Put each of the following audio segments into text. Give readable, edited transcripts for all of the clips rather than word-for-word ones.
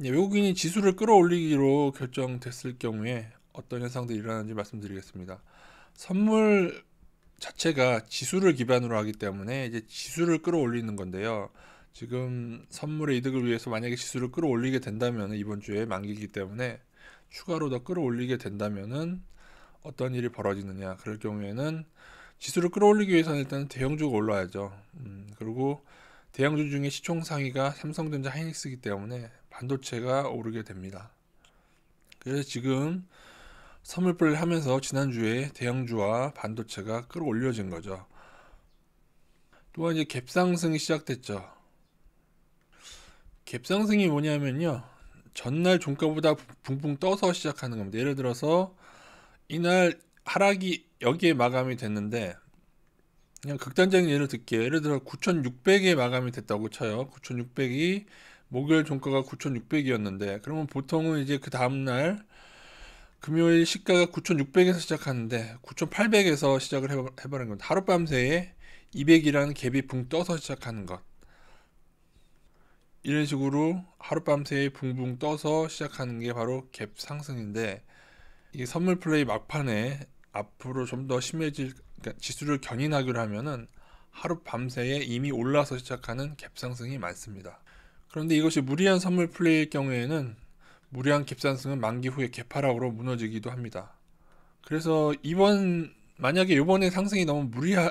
외국인이 지수를 끌어올리기로 결정됐을 경우에 어떤 현상들이 일어나는지 말씀드리겠습니다. 선물 자체가 지수를 기반으로 하기 때문에 이제 지수를 끌어올리는 건데요. 지금 선물의 이득을 위해서 만약에 지수를 끌어올리게 된다면 이번 주에 만기이기 때문에 추가로 더 끌어올리게 된다면은 어떤 일이 벌어지느냐. 그럴 경우에는 지수를 끌어올리기 위해서는 일단 대형주가 올라야죠. 그리고 대형주 중에 시총 상위가 삼성전자, 하이닉스이기 때문에 반도체가 오르게 됩니다. 그래서 지금 선물플레이를 하면서 지난주에 대형주와 반도체가 끌어올려진 거죠. 또한 이제 갭상승이 시작됐죠. 갭상승이 뭐냐면요, 전날 종가보다 붕붕 떠서 시작하는 겁니다. 예를 들어서 이날 하락이 여기에 마감이 됐는데, 그냥 극단적인 예를 들게요. 예를 들어 9,600에 마감이 됐다고 쳐요. 9,600이 목요일 종가가 9,600이었는데, 그러면 보통은 이제 그 다음날 금요일 시가가 9,600에서 시작하는데 9,800에서 시작을 해버린 겁니다. 하룻밤 새에 200이라는 갭이 붕 떠서 시작하는 것. 이런 식으로 하룻밤 새에 붕붕 떠서 시작하는 게 바로 갭 상승인데, 이 선물 플레이 막판에 앞으로 좀 더 심해질, 그러니까 지수를 견인하기로 하면은 하룻밤 새에 이미 올라서 시작하는 갭 상승이 많습니다. 그런데 이것이 무리한 선물 플레이일 경우에는 무리한 갭 상승은 만기 후에 갭하락으로 무너지기도 합니다. 그래서 만약에 이번에 상승이 너무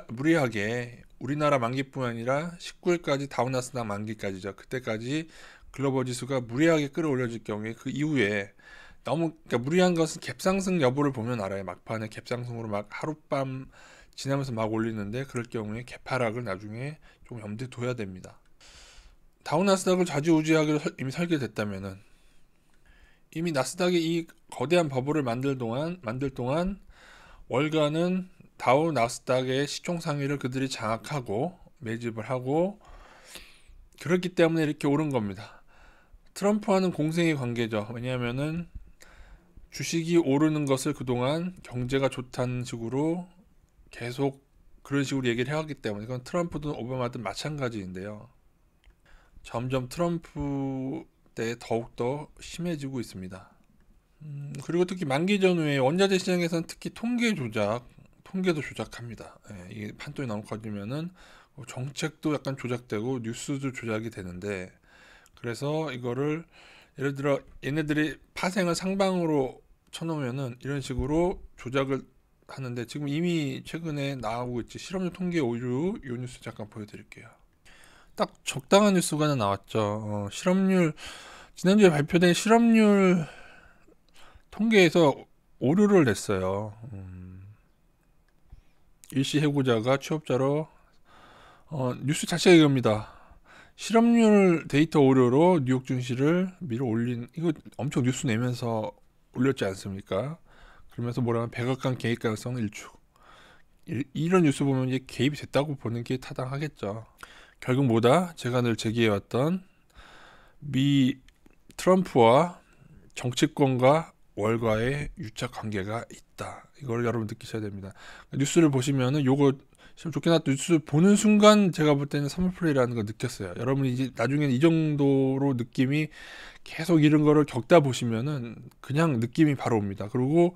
무리하게 우리나라 만기뿐 아니라 19일까지 다우나스닥 만기까지죠. 그때까지 글로벌 지수가 무리하게 끌어올려질 경우에 그 이후에 너무, 그러니까 무리한 것은 갭상승 여부를 보면 알아요. 막판에 갭상승으로 막 하룻밤 지나면서 막 올리는데, 그럴 경우에 갭하락을 나중에 좀 염두에 둬야 됩니다. 다우나스닥을 좌지우지하기로 이미 설계됐다면은, 이미 나스닥이 이 거대한 버블을 만들 동안 월가는 다우 나스닥의 시총 상위를 그들이 장악하고 매집을 하고, 그렇기 때문에 이렇게 오른 겁니다. 트럼프와는 공생의 관계죠. 왜냐하면은 주식이 오르는 것을 그동안 경제가 좋다는 식으로 계속 그런 식으로 얘기를 해왔기 때문에, 이건 트럼프든 오바마든 마찬가지인데요. 점점 트럼프 때 더욱더 심해지고 있습니다. 그리고 특히 만기 전후에 원자재 시장에서는 특히 통계도 조작합니다. 예, 이게 판돈이 너무 커지면은 정책도 약간 조작되고 뉴스도 조작이 되는데, 그래서 이거를 예를 들어 얘네들이 파생을 상방으로 쳐놓으면은 이런 식으로 조작을 하는데, 지금 이미 최근에 나오고 있지. 실업률 통계 오류, 요 뉴스 잠깐 보여드릴게요. 딱 적당한 뉴스가 하나 나왔죠. 지난주에 발표된 실업률 통계에서 오류를 냈어요. 일시 해고자가 취업자로, 뉴스 자체가 이겁니다. 실업률 데이터 오류로 뉴욕 증시를 밀어 올린, 이거 엄청 뉴스 내면서 올렸지 않습니까? 그러면서 뭐라면 백악관 개입 가능성 일축. 이런 뉴스 보면 이제 개입이 됐다고 보는 게 타당하겠죠. 결국 뭐다? 제가 늘 제기해왔던 미 트럼프와 정치권과 월가의 유착 관계가 있다. 이걸 여러분 느끼셔야 됩니다. 뉴스를 보시면은 요거 참 좋게 나왔던 뉴스 보는 순간 제가 볼 때는 선물 플레이라는 걸 느꼈어요. 여러분이 이제 나중에는 이 정도로 느낌이 계속 이런 거를 겪다 보시면은 그냥 느낌이 바로 옵니다. 그리고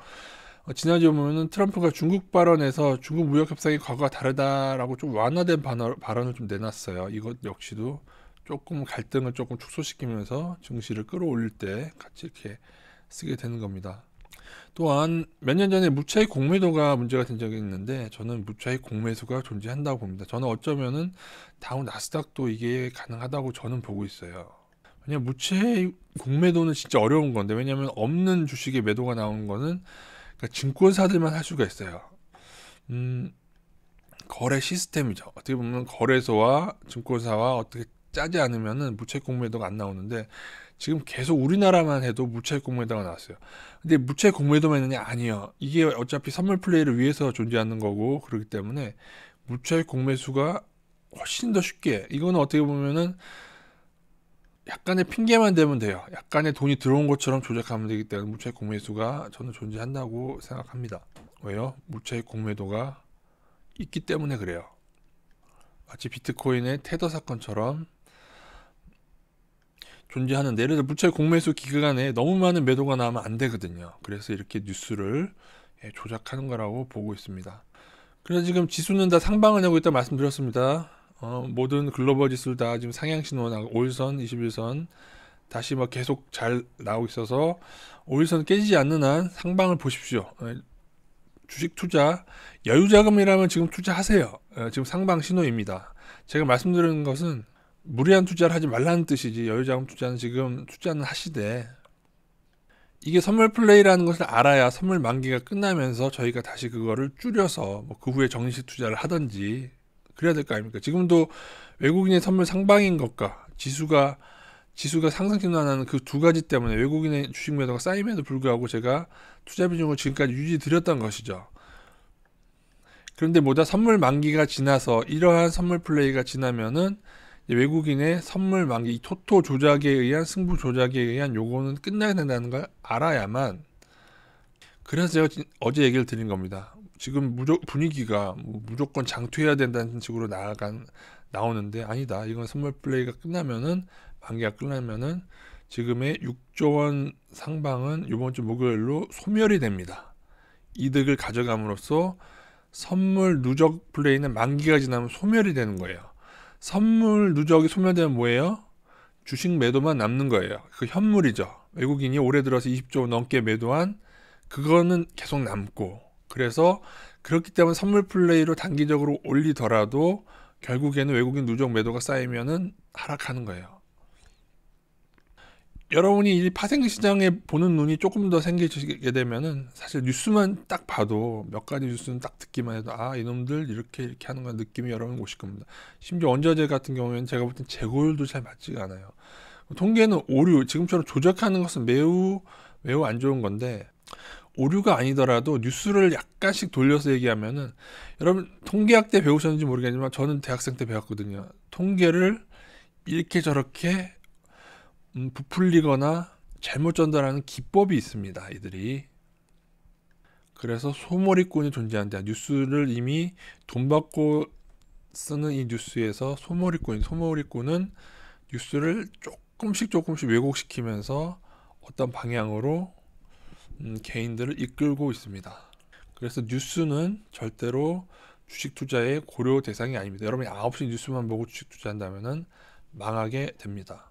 지난주에 보면은 트럼프가 중국 발언에서 중국 무역 협상이 과거와 다르다라고 좀 완화된 발언을 좀 내놨어요. 이것 역시도 조금 갈등을 조금 축소시키면서 증시를 끌어올릴 때 같이 이렇게 쓰게 되는 겁니다. 또한 몇 년 전에 무차익 공매도가 문제가 된 적이 있는데, 저는 무차익 공매수가 존재한다고 봅니다. 저는 어쩌면은 다우 나스닥도 이게 가능하다고 저는 보고 있어요. 왜냐면 무차익 공매도는 진짜 어려운 건데, 왜냐면 없는 주식의 매도가 나오는 거는 그러니까 증권사들만 할 수가 있어요. 음, 거래 시스템이죠. 어떻게 보면 거래소와 증권사와 어떻게 짜지 않으면은 무차익 공매도가 안 나오는데, 지금 계속 우리나라만 해도 무차익 공매도가 나왔어요. 근데 무차익 공매도만 있느냐? 아니요. 이게 어차피 선물 플레이를 위해서 존재하는 거고, 그렇기 때문에 무차익 공매수가 훨씬 더 쉽게, 이거는 어떻게 보면은 약간의 핑계만 대면 돼요. 약간의 돈이 들어온 것처럼 조작하면 되기 때문에 무차익 공매수가 저는 존재한다고 생각합니다. 왜요? 무차익 공매도가 있기 때문에 그래요. 마치 비트코인의 테더 사건처럼 존재하는데, 예를 들어 물체 공매수 기간에 너무 많은 매도가 나오면 안 되거든요. 그래서 이렇게 뉴스를 조작하는 거라고 보고 있습니다. 그래서 지금 지수는 다 상방을 하고 있다 말씀드렸습니다. 모든 글로벌 지수들 다 지금 상향 신호 나고 5일선, 21선 다시 뭐 계속 잘 나오고 있어서 5일선 깨지지 않는 한 상방을 보십시오. 주식 투자 여유 자금이라면 지금 투자하세요. 지금 상방 신호입니다. 제가 말씀드리는 것은 무리한 투자를 하지 말라는 뜻이지, 여유 자금 투자는 지금 투자는 하시되, 이게 선물 플레이라는 것을 알아야 선물 만기가 끝나면서 저희가 다시 그거를 줄여서 뭐 그 후에 정식 투자를 하든지 그래야 될 거 아닙니까? 지금도 외국인의 선물 상방인 것과 지수가 상승 신호하는 그 두 가지 때문에 외국인의 주식 매도가 쌓임에도 불구하고 제가 투자 비중을 지금까지 유지 드렸던 것이죠. 그런데 뭐다 선물 만기가 지나서 이러한 선물 플레이가 지나면은 외국인의 선물 만기, 이 토토 조작에 의한 승부 조작에 의한 요거는 끝나야 된다는 걸 알아야만. 그래서 제가 어제 얘기를 드린 겁니다. 지금 분위기가 무조건 장투해야 된다는 식으로 나오는데 아니다. 이건 선물 플레이가 끝나면은, 만기가 끝나면은 지금의 6조 원 상방은 이번 주 목요일로 소멸이 됩니다. 이득을 가져감으로써 선물 누적 플레이는 만기가 지나면 소멸이 되는 거예요. 선물 누적이 소멸되면 뭐예요? 주식 매도만 남는 거예요. 그 현물이죠. 외국인이 올해 들어서 20조 넘게 매도한 그거는 계속 남고, 그래서 그렇기 때문에 선물 플레이로 단기적으로 올리더라도 결국에는 외국인 누적 매도가 쌓이면은 하락하는 거예요. 여러분이 이 파생 시장에 보는 눈이 조금 더 생기게 되면은 사실 뉴스만 딱 봐도, 몇 가지 뉴스는 딱 듣기만 해도 이놈들 이렇게 하는 건 느낌이 여러분 오실 겁니다. 심지어 원자재 같은 경우에는 제가 볼 땐 재고율도 잘 맞지가 않아요. 통계는 오류, 지금처럼 조작하는 것은 매우 안 좋은 건데, 오류가 아니더라도 뉴스를 약간씩 돌려서 얘기하면은, 여러분 통계학 때 배우셨는지 모르겠지만 저는 대학생 때 배웠거든요. 통계를 이렇게 저렇게 부풀리거나 잘못 전달하는 기법이 있습니다, 이들이. 그래서 소몰이꾼이 존재한다. 뉴스를 이미 돈 받고 쓰는 이 뉴스에서 소몰이꾼은 뉴스를 조금씩 왜곡시키면서 어떤 방향으로 개인들을 이끌고 있습니다. 그래서 뉴스는 절대로 주식 투자의 고려 대상이 아닙니다. 여러분이 9시 뉴스만 보고 주식 투자한다면 망하게 됩니다.